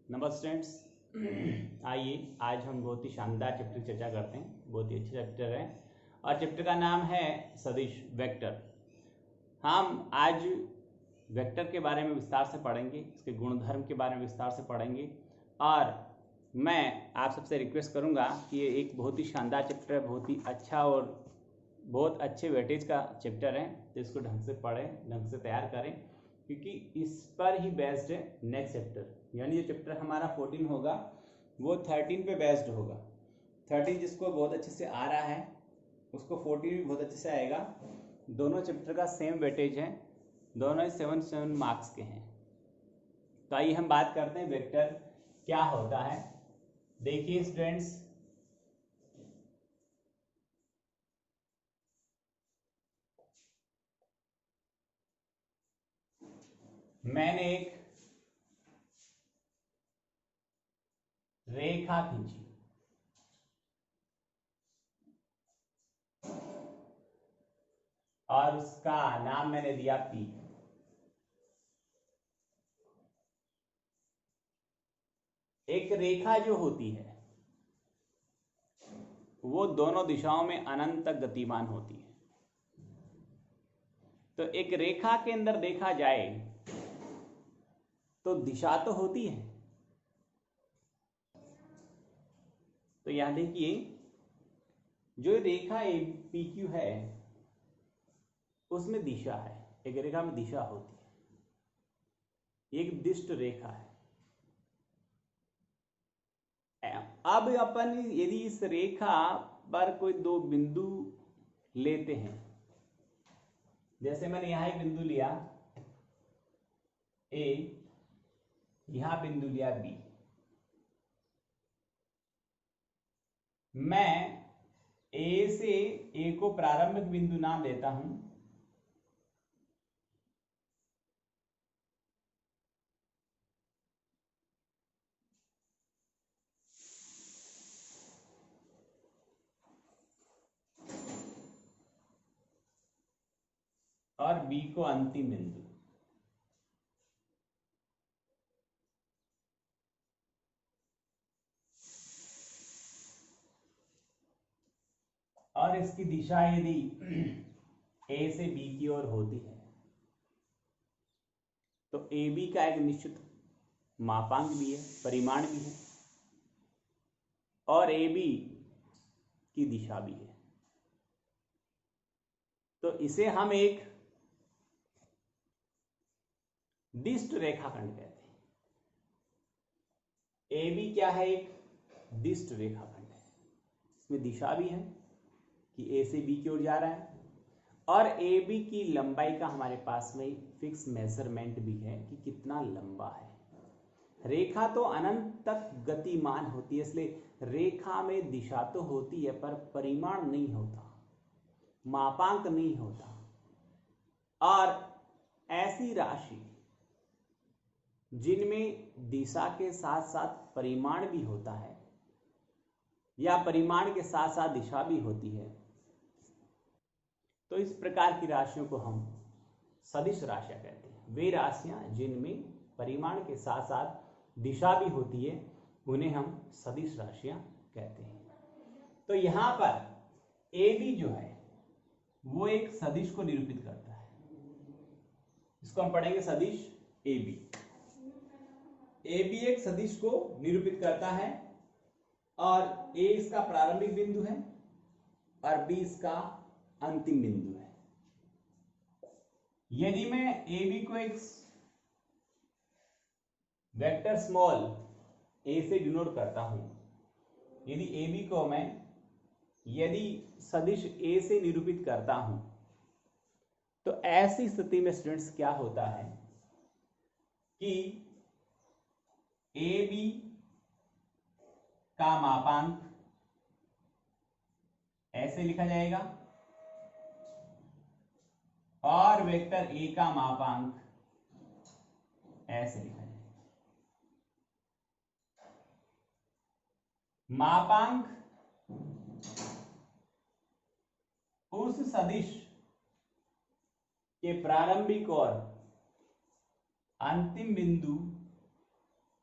नमस्ते स्टूडेंट्स। आइए आज हम बहुत ही शानदार चैप्टर की चर्चा करते हैं। बहुत ही अच्छा चैप्टर है और चैप्टर का नाम है सदिश वेक्टर। हम आज वेक्टर के बारे में विस्तार से पढ़ेंगे, इसके गुणधर्म के बारे में विस्तार से पढ़ेंगे और मैं आप सबसे रिक्वेस्ट करूंगा कि ये एक बहुत ही शानदार चैप्टर है, बहुत ही अच्छा और बहुत अच्छे वेटेज का चैप्टर है, तो इसको ढंग से पढ़ें, ढंग से तैयार करें, क्योंकि इस पर ही बेस्ड है नेक्स्ट चैप्टर। यानी जो चैप्टर हमारा 14 होगा वो 13 पे बेस्ड होगा। 13 जिसको बहुत अच्छे से आ रहा है उसको 14 भी बहुत अच्छे से आएगा। दोनों चैप्टर का सेम वेटेज है, दोनों ही 7 मार्क्स के हैं। तो आइए हम बात करते हैं वेक्टर क्या होता है। देखिए स्टूडेंट्स, मैंने एक रेखा खींची और उसका नाम मैंने दिया P। एक रेखा जो होती है वो दोनों दिशाओं में अनंत तक गतिमान होती है। तो एक रेखा के अंदर देखा जाए तो दिशा तो होती है। तो यहां देखिए, जो रेखा PQ है उसमें दिशा है, एक रेखा में दिशा होती है, एक दिष्ट रेखा है। अब अपन यदि इस रेखा पर कोई दो बिंदु लेते हैं, जैसे मैंने यहां एक बिंदु लिया A, यहां बिंदु लिया B। मैं A से A को प्रारंभिक बिंदु नाम देता हूं और B को अंतिम बिंदु। और इसकी दिशा यदि A से B की ओर होती है तो AB का एक निश्चित मापांक भी है, परिमाण भी है, और AB की दिशा भी है। तो इसे हम एक दिष्ट रेखाखंड कहते हैं। AB क्या है? एक दिष्ट रेखाखंड है। इसमें दिशा भी है कि A से B की ओर जा रहा है, और AB की लंबाई का हमारे पास में फिक्स मेजरमेंट भी है कि कितना लंबा है। रेखा तो अनंत तक गतिमान होती है, इसलिए रेखा में दिशा तो होती है पर परिमाण नहीं होता, मापांक नहीं होता। और ऐसी राशि जिनमें दिशा के साथ साथ परिमाण भी होता है या परिमाण के साथ साथ दिशा भी होती है, तो इस प्रकार की राशियों को हम सदिश राशियां कहते हैं। वे राशियां जिनमें परिमाण के साथ साथ दिशा भी होती है उन्हें हम सदिश राशियां कहते हैं। तो यहां पर AB जो है वो एक सदिश को निरूपित करता है। इसको हम पढ़ेंगे सदिश AB। AB एक सदिश को निरूपित करता है और A इसका प्रारंभिक बिंदु है और B इसका अंतिम बिंदु है। यदि मैं AB को एक वेक्टर स्मॉल a से डिनोट करता हूं, यदि AB को मैं यदि सदिश A से निरूपित करता हूं, तो ऐसी स्थिति में स्टूडेंट्स क्या होता है कि AB का मापांक ऐसे लिखा जाएगा और वेक्टर A का मापांक ऐसे लिखा जाएगा। मापांक उस सदिश के प्रारंभिक और अंतिम बिंदु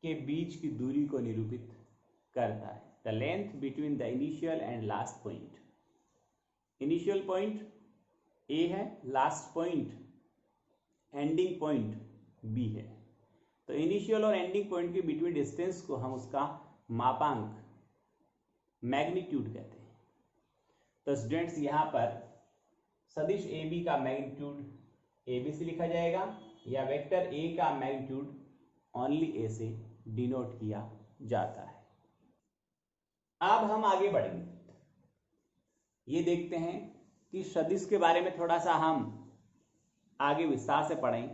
के बीच की दूरी को निरूपित करता है। The length between the initial and last point. Initial point A है, last point ending point B है। तो इनिशियल और एंडिंग पॉइंट के बिटवीन डिस्टेंस को हम उसका मापांक मैग्नीट्यूड कहते हैं। तो स्टूडेंट्स यहाँ पर सदिश ए बी का मैग्नीट्यूड ए बी से लिखा जाएगा या वेक्टर ए का मैग्नीट्यूड ओनली ए से डिनोट किया जाता है। अब हम आगे बढ़ेंगे, ये देखते हैं कि सदिश के बारे में थोड़ा सा हम आगे विस्तार से पढ़ें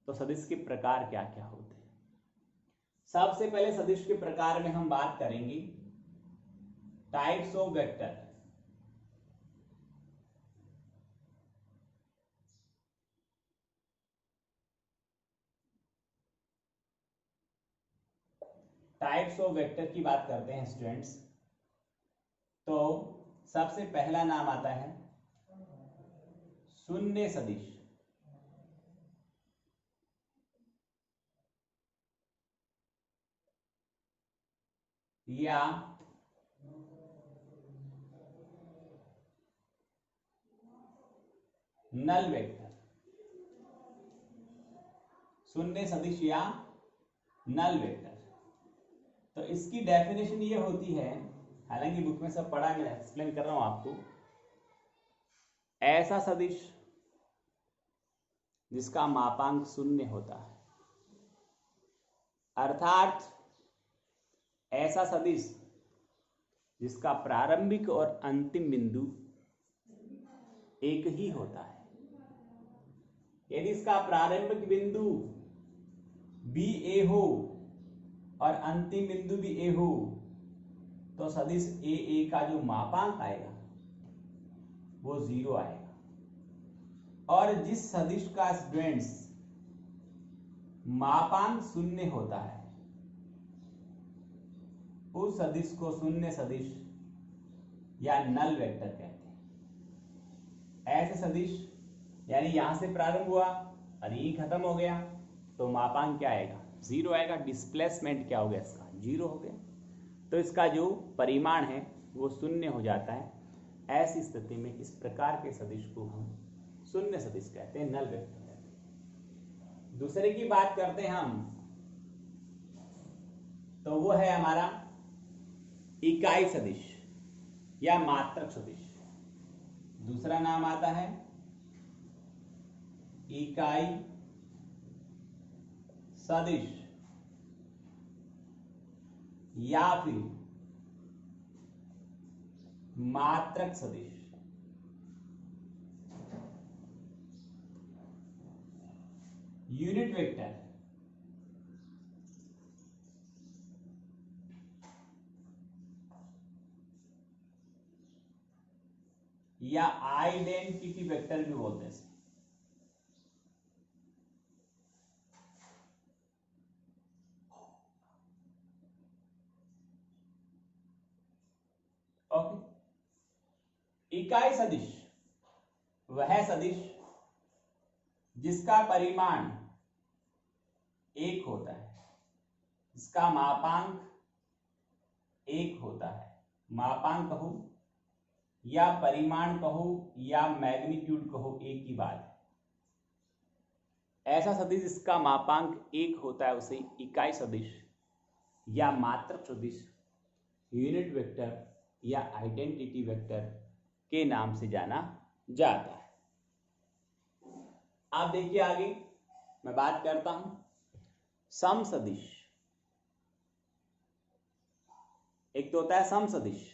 तो सदिश के प्रकार क्या क्या होते हैं। सबसे पहले सदिश के प्रकार में हम बात करेंगे types of vector. Types of vector की बात करते हैं स्टूडेंट्स, तो सबसे पहला नाम आता है शून्य सदिश। या नल वेक्टर। शून्य सदिश या नल वेक्टर। तो इसकी डेफिनेशन ये होती है, हालांकि बुक में सब पढ़ा, मैं एक्सप्लेन कर रहा हूं आपको। ऐसा सदिश जिसका मापांक शून्य होता है, अर्थात ऐसा सदिश जिसका प्रारंभिक और अंतिम बिंदु एक ही होता है। यदि इसका प्रारंभिक बिंदु भी ए हो और अंतिम बिंदु भी ए हो तो सदिश ए का जो मापांक आएगा वो 0 आएगा। और जिस सदिश का स्टूडेंट्स मापांक शून्य होता है उस सदिश को शून्य सदिश या नल वेक्टर कहते हैं। ऐसे सदिश यानी यहां से प्रारंभ हुआ और यही खत्म हो गया तो मापांक क्या आएगा? 0 आएगा। डिस्प्लेसमेंट क्या हो गया? इसका 0 हो गया। तो इसका जो परिमाण है वो शून्य हो जाता है। ऐसी स्थिति में इस प्रकार के सदिश को हम शून्य सदिश कहते हैं, नल वेक्टर कहते हैं। दूसरे की बात करते हैं हम, तो वो है हमारा इकाई सदिश या मात्रक सदिश। दूसरा नाम आता है इकाई सदिश या फिर मात्रक सदिश। यूनिट वेक्टर या आइडेंटिटी वेक्टर भी बोलते हैं। ओके। इकाई सदिश वह सदिश जिसका परिमाण 1 होता है, इसका मापांक 1 होता है। मापांक कहो या परिमाण कहो या मैग्नीट्यूड कहो, एक ही बात है। ऐसा सदिश जिसका मापांक 1 होता है उसे इकाई सदिश या मात्रक सदिश, यूनिट वेक्टर या आइडेंटिटी वेक्टर के नाम से जाना जाता है। आप देखिए आगे मैं बात करता हूं सम सदिश। एक तो होता है सम सदिश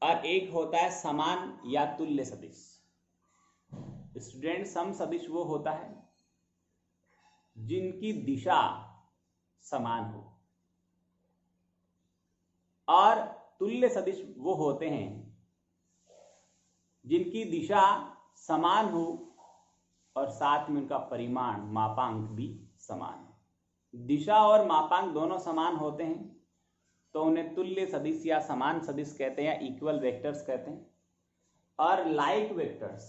और एक होता है समान या तुल्य सदिश। स्टूडेंट, सम सदिश वो होता है जिनकी दिशा समान हो, और तुल्य सदिश वो होते हैं जिनकी दिशा समान हो और साथ में उनका परिमाण मापांक भी समान है। दिशा और मापांक दोनों समान होते हैं तो उन्हें तुल्य सदिश या समान सदिश कहते हैं या इक्वल वेक्टर्स कहते हैं। और लाइक वेक्टर्स,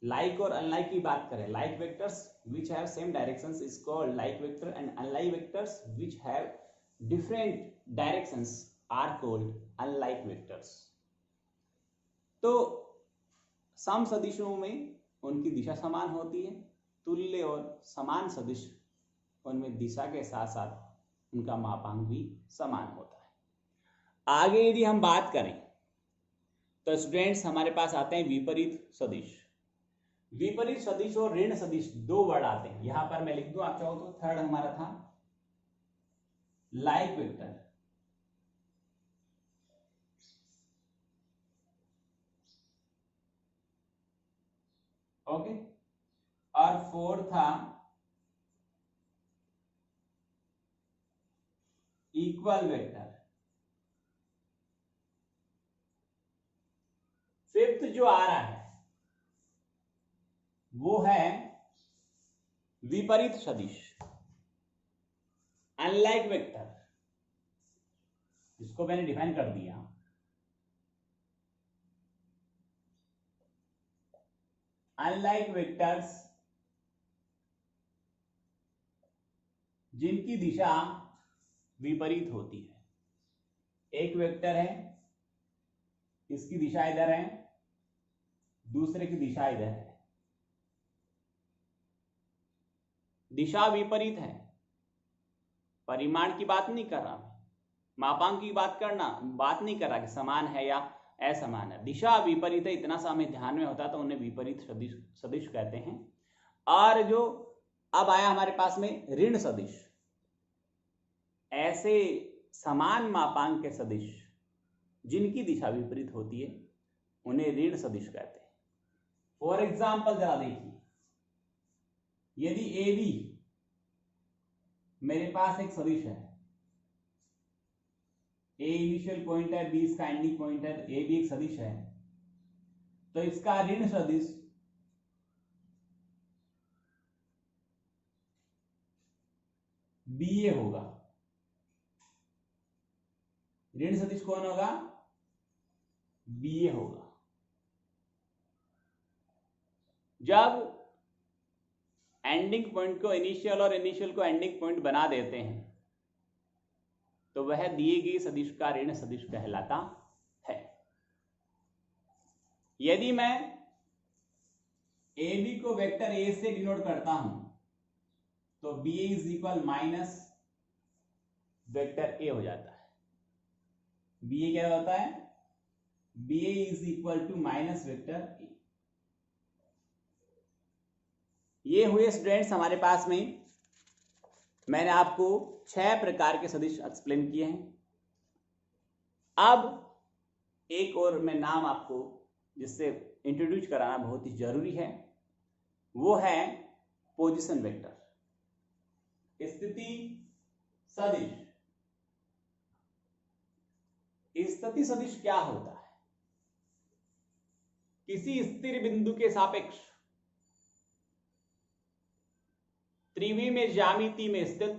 लाइक और अनलाइक की बात करें, like vectors which have same directions is called like vector and unlike vectors which have different directions are called unlike vectors. तो सम सदिशों में उनकी दिशा समान होती है, तुल्य और समान सदिश उनमें दिशा के साथ साथ उनका मापांक भी समान होता है। आगे यदि हम बात करें तो स्टूडेंट्स हमारे पास आते हैं विपरीत सदिश। विपरीत सदिश और ऋण सदिश दो वर्ड आते हैं, यहां पर मैं लिख दूं, आप चाहो तो थर्ड हमारा था लाइक वेक्टर, ओके, और फोर्थ था इक्वल वेक्टर। फिफ्थ जो आ रहा है वो है विपरीत सदिश, अनलाइक वेक्टर, जिसको मैंने डिफाइन कर दिया। अनलाइक वेक्टर्स जिनकी दिशा विपरीत होती है। एक वेक्टर है, इसकी दिशा इधर है, दूसरे की दिशा इधर है, दिशा विपरीत है। परिमाण की बात नहीं कर रहा मैं, मापांक की बात नहीं कर रहा कि समान है या असमान है, दिशा विपरीत है, इतना सा हमें ध्यान में होता तो उन्हें विपरीत सदिश कहते हैं। और जो अब आया हमारे पास में ऋण सदिश, ऐसे समान मापांक के सदिश जिनकी दिशा विपरीत होती है उन्हें ऋण सदिश कहते हैं। फॉर एग्जाम्पल जरा देखिए, यदि ए बी मेरे पास एक सदिश है, ए इनिशियल पॉइंट है, बी इसका एंडिंग पॉइंट है, तो ए भी एक सदिश है, तो इसका ऋण सदिश बी ए होगा। ऋण सदिश कौन होगा? बी ए होगा। जब एंडिंग पॉइंट को इनिशियल और इनिशियल को एंडिंग पॉइंट बना देते हैं तो वह दिए गए सदिश का ऋण सदिश कहलाता है। यदि मैं ए बी को वेक्टर ए से डिनोट करता हूं तो B A is equal minus vector A हो जाता है। बी ए क्या होता है? B A is equal to minus vector A. ये हुए स्टूडेंट्स हमारे पास में, मैंने आपको 6 प्रकार के सदिश एक्सप्लेन किए हैं। अब एक और मैं नाम आपको जिससे इंट्रोड्यूस कराना बहुत ही जरूरी है, वो है पोजीशन वेक्टर, स्थिति सदिश। स्थिति सदिश क्या होता है? किसी स्थिर बिंदु के सापेक्ष त्रिविमीय ज्यामिति में स्थित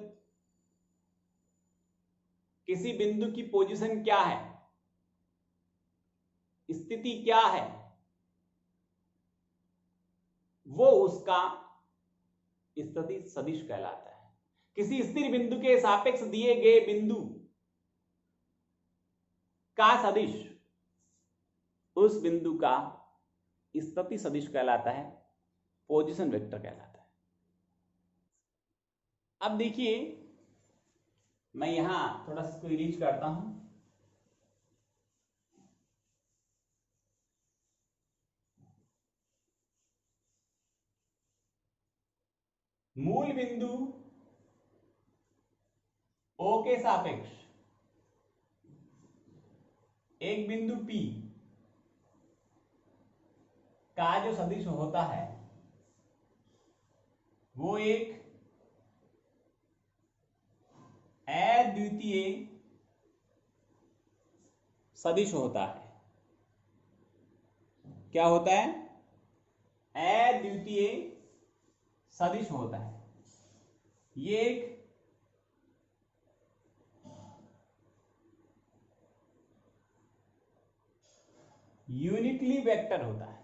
किसी बिंदु की पोजीशन क्या है, स्थिति क्या है, वो उसका स्थिति सदिश कहलाता है। किसी स्थिर बिंदु के सापेक्ष दिए गए बिंदु का सदिश उस बिंदु का स्थिति सदिश कहलाता है, पोजीशन वेक्टर कहलाता है। अब देखिए, मैं यहां थोड़ा सा इसको इरेज करता हूं। मूल बिंदु O के सापेक्ष एक बिंदु P का जो सदिश होता है वो एक अद्वितीय सदिश होता है। क्या होता है? अद्वितीय सदिश होता है। ये एक यूनिटली वेक्टर होता है।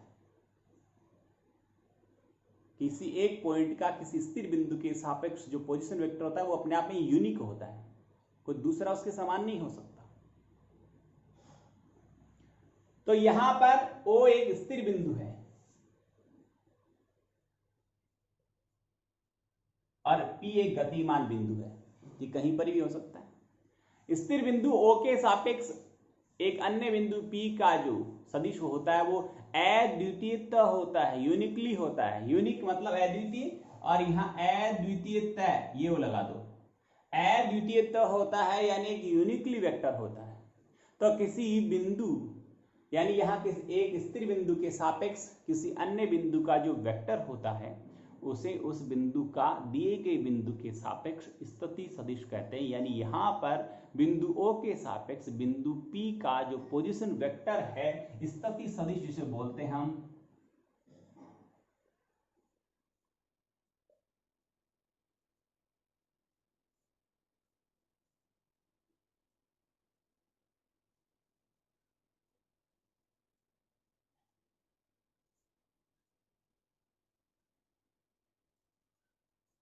किसी एक पॉइंट का किसी स्थिर बिंदु के सापेक्ष जो पोजीशन वेक्टर होता है वो अपने आप में यूनिक होता है, कोई दूसरा उसके समान नहीं हो सकता। तो यहां पर O एक स्थिर बिंदु है और P एक गतिमान बिंदु है, ये कहीं पर भी हो सकता है। स्थिर बिंदु O के सापेक्ष एक अन्य बिंदु P का जो सदिश होता है वो अद्वितीयत होता है, यूनिकली होता है। यूनिक मतलब अद्वितीय, और यहाँ अद्वितीयता ये वो लगा दो, अद्वितीयता होता है यानी एक यूनिकली वेक्टर होता है। तो किसी बिंदु यानी यहाँ एक स्थिर बिंदु के सापेक्ष किसी अन्य बिंदु का जो वेक्टर होता है उसे उस बिंदु का दिए गए बिंदु के सापेक्ष स्थिति सदिश कहते हैं। यानी यहाँ पर बिंदु O के सापेक्ष बिंदु P का जो पोजीशन वेक्टर है स्थिति सदिश जिसे बोलते हैं हम।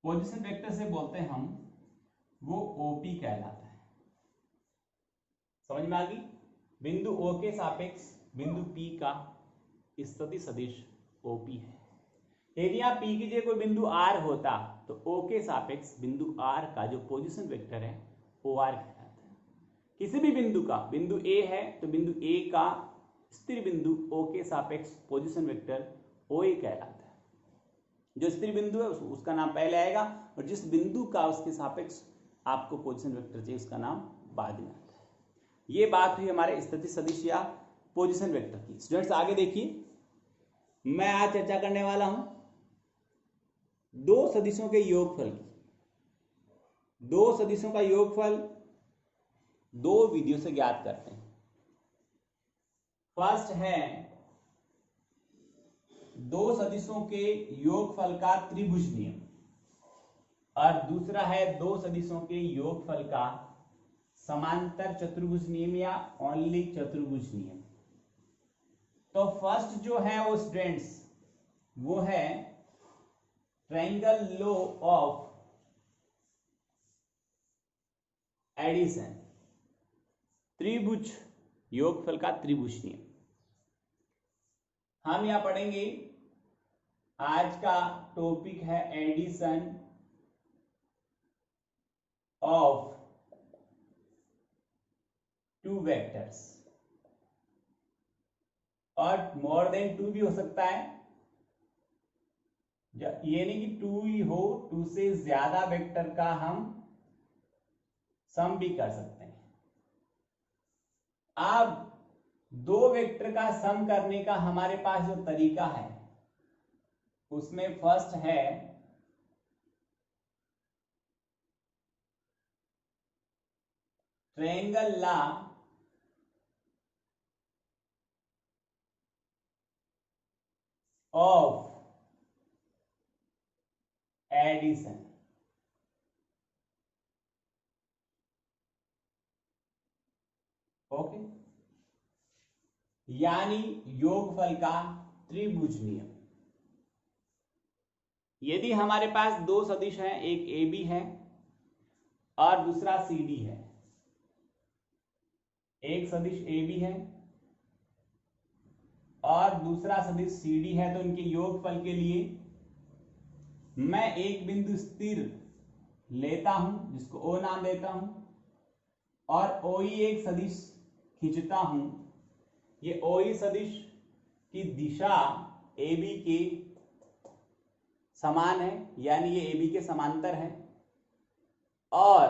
पोजीशन वेक्टर से बोलते हैं हम, वो OP कहलाता है। समझ में आ गई? बिंदु O के सापेक्ष बिंदु P का स्थिति सदिश OP है। यदि आप P की जगह कोई बिंदु R होता तो O के सापेक्ष बिंदु R का जो पोजीशन वेक्टर है OR कहलाता है। किसी भी बिंदु का, बिंदु A है तो बिंदु A का स्थिर बिंदु O के सापेक्ष पोजीशन वेक्टर OA कहलाता है। जो स्थिर बिंदु है उसका नाम पहले आएगा, और जिस बिंदु का उसके सापेक्ष आपको पोजीशन वेक्टर चाहिए उसका नाम बाद में आता है। ये बात हुई हमारे स्थिति सदिश या पोजीशन वेक्टर की। स्टूडेंट्स आगे देखिए, मैं आज चर्चा करने वाला हूं दो सदिशों के योगफल की। दो सदिशों का योगफल दो विधियों से ज्ञात करते हैं। फर्स्ट है दो सदिशों के योगफल का त्रिभुज नियम, और दूसरा है दो सदिशों के योगफल का समांतर चतुर्भुज नियम या ओनली चतुर्भुज नियम। तो फर्स्ट जो है वो स्टूडेंट्स वो है ट्रायंगल लॉ ऑफ एडिशन, त्रिभुज योगफल का त्रिभुज नियम। हम यहां पढ़ेंगे, आज का टॉपिक है एडिशन ऑफ टू वेक्टर्स, और मोर देन टू भी हो सकता है, ये नहीं कि टू ही हो, टू से ज्यादा वेक्टर का हम सम भी कर सकते हैं। अब दो वेक्टर का सम करने का हमारे पास जो तरीका है उसमें फर्स्ट है triangle law of addition. Okay, यानी योगफल का त्रिभुज नियम। यदि हमारे पास दो सदिश हैं, एक AB है और दूसरा CD है, एक सदिश AB है और दूसरा सदिश CD है, तो इनके योगफल के लिए मैं एक बिंदु स्थिर लेता हूं जिसको O नाम देता हूं, और OE एक सदिश खींचता हूं। ये OE सदिश की दिशा AB के समान है, यानी ये AB के समांतर है, और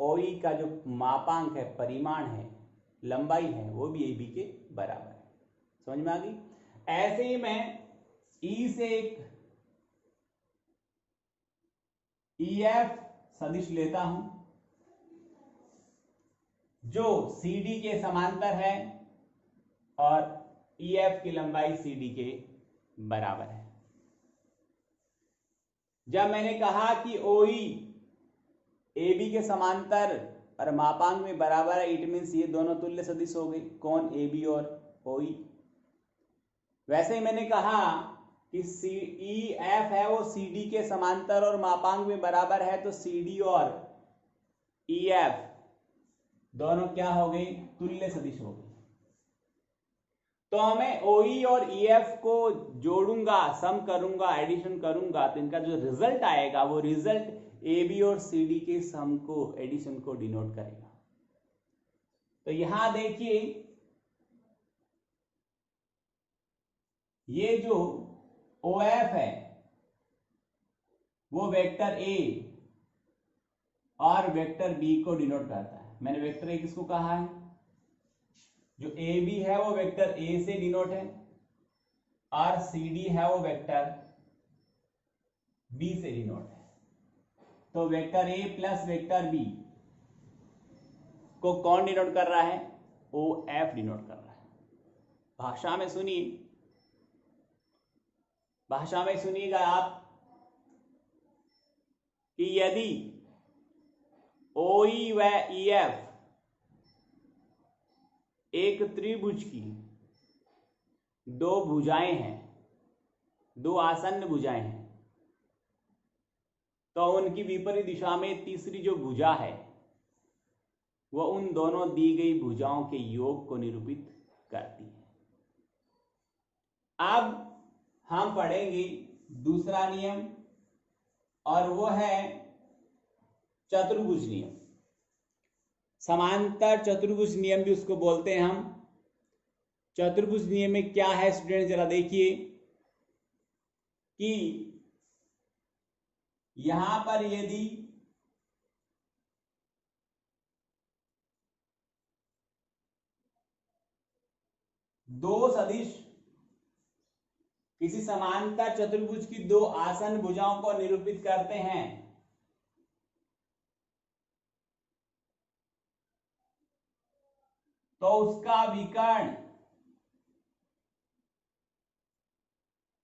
OE का जो मापांक है, परिमाण है, लंबाई है, वो भी AB के बराबर है। समझ में आ गई? ऐसे ही मैं E से एक EF सदिश लेता हूं जो CD के समांतर है, और EF की लंबाई CD के बराबर है। जब मैंने कहा कि OE AB के समांतर और मापांक में बराबर है, इट मीन्स ये दोनों तुल्य सदिश हो गए, कौन? AB और OE। वैसे ही मैंने कहा कि ई एफ है वो सी डी के समांतर और मापांक में बराबर है, तो सी डी और ई एफ दोनों क्या हो गई, तुल्य सदिश हो गई। तो हमें ओई और ई एफ को जोड़ूंगा, सम करूंगा, एडिशन करूंगा, तो इनका जो रिजल्ट आएगा वो रिजल्ट ए बी और सी डी के सम को, एडिशन को डिनोट करेगा। तो यहां देखिए ये जो ओ एफ है वो वेक्टर ए और वेक्टर बी को डिनोट करता है। मैंने वेक्टर ए किसको कहा है, जो ए बी है वो वेक्टर ए से डिनोट है और सी डी है वो वेक्टर बी से डिनोट है। तो vector A plus vector B को कौन डिनोट कर रहा है, ओ एफ डिनोट कर रहा है। भाषा में सुनिए, भाषा में सुनिएगा आप कि यदि ओ ई व ई एफ एक त्रिभुज की दो भुजाएं हैं, दो आसन्न भुजाएं हैं, तो उनकी विपरीत दिशा में तीसरी जो भुजा है वह उन दोनों दी गई भुजाओं के योग को निरूपित करती है। अब हम पढ़ेंगे दूसरा नियम, और वो है चतुर्भुज नियम। समांतर चतुर्भुज नियम भी उसको बोलते हैं हम। चतुर्भुज नियम में क्या है स्टूडेंट, जरा देखिए कि यहां पर यदि दो सदिश किसी समांतर चतुर्भुज की दो आसन्न भुजाओं को निरूपित करते हैं, तो उसका विकर्ण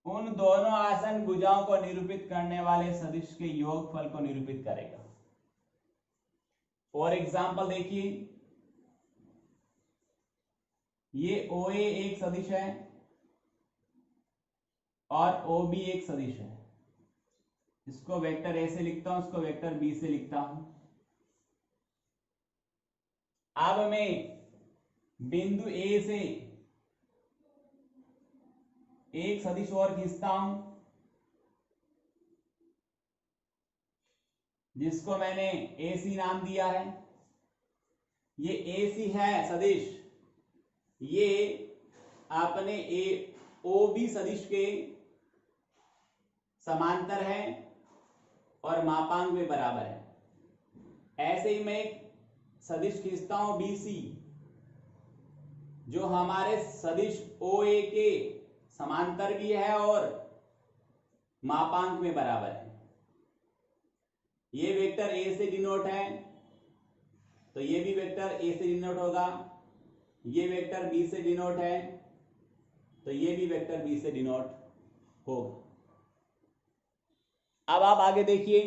उन दोनों आसन्न भुजाओं को निरूपित करने वाले सदिश के योगफल को निरूपित करेगा। फॉर एग्जाम्पल देखिए, ये ओ ए एक सदिश है और ओ बी एक सदिश है। इसको वेक्टर ए से लिखता हूं, इसको वेक्टर बी से लिखता हूं। अब मैं बिंदु ए से एक सदिश और खींचता हूं, जिसको मैंने ए सी नाम दिया है। ये ए सी है सदिश, ये अपने ए ओ बी सदिश के समांतर है और मापांक में बराबर है। ऐसे ही मैं एक सदिश खींचता हूं बी सी, जो हमारे सदिश ओ ए के समांतर भी है और मापांक में बराबर है। ये वेक्टर ए से डिनोट है, तो ये भी वेक्टर ए से डिनोट होगा। ये वेक्टर बी से डिनोट है, तो ये भी वेक्टर बी से डिनोट होगा। अब आप आगे देखिए,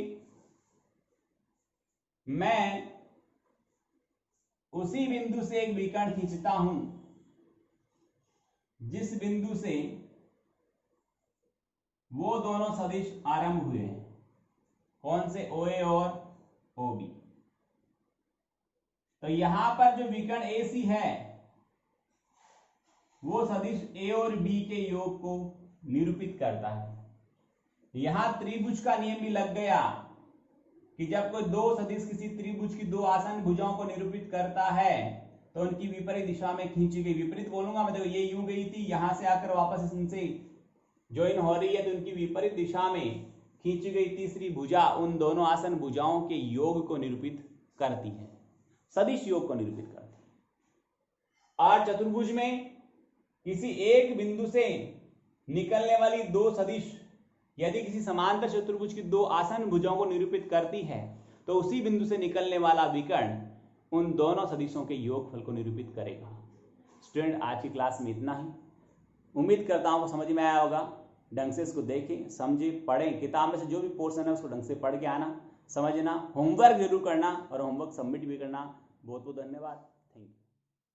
मैं उसी बिंदु से एक विकर्ण खींचता हूं जिस बिंदु से वो दोनों सदिश आरंभ हुए हैं। कौन से, ओ ए और ओ बी। तो यहां पर जो विकर्ण ए सी है वो सदिश ए और बी के योग को निरूपित करता है। यहां त्रिभुज का नियम भी लग गया कि जब कोई दो सदिश किसी त्रिभुज की दो आसन्न भुजाओं को निरूपित करता है तो उनकी विपरीत दिशा में खींची गई, विपरीत बोलूंगा मैं, देखो ये यूं गई थी, यहां से आकर वापस इनसे ज्वाइन हो रही है, तो उनकी विपरीत दिशा में खींची गई तीसरी भुजा उन दोनों आसन्न भुजाओं के योग को निरूपित करती है, सदिश योग को निरूपित करती है। और चतुर्भुज में किसी एक बिंदु से निकलने वाली दो सदिश यदि किसी समांतर चतुर्भुज की दो आसन्न भुजाओं को निरूपित करती है, तो उसी बिंदु से निकलने वाला विकर्ण उन दोनों सदिशों के योगफल को निरूपित करेगा। स्टूडेंट, आज की क्लास में इतना ही। उम्मीद करता हूं समझ में आया होगा। ढंग से इसको देखें, समझें, पढ़ें। किताब में से जो भी पोर्शन है उसको ढंग से पढ़ के आना, समझना, होमवर्क जरूर करना और होमवर्क सबमिट भी करना। बहुत बहुत धन्यवाद।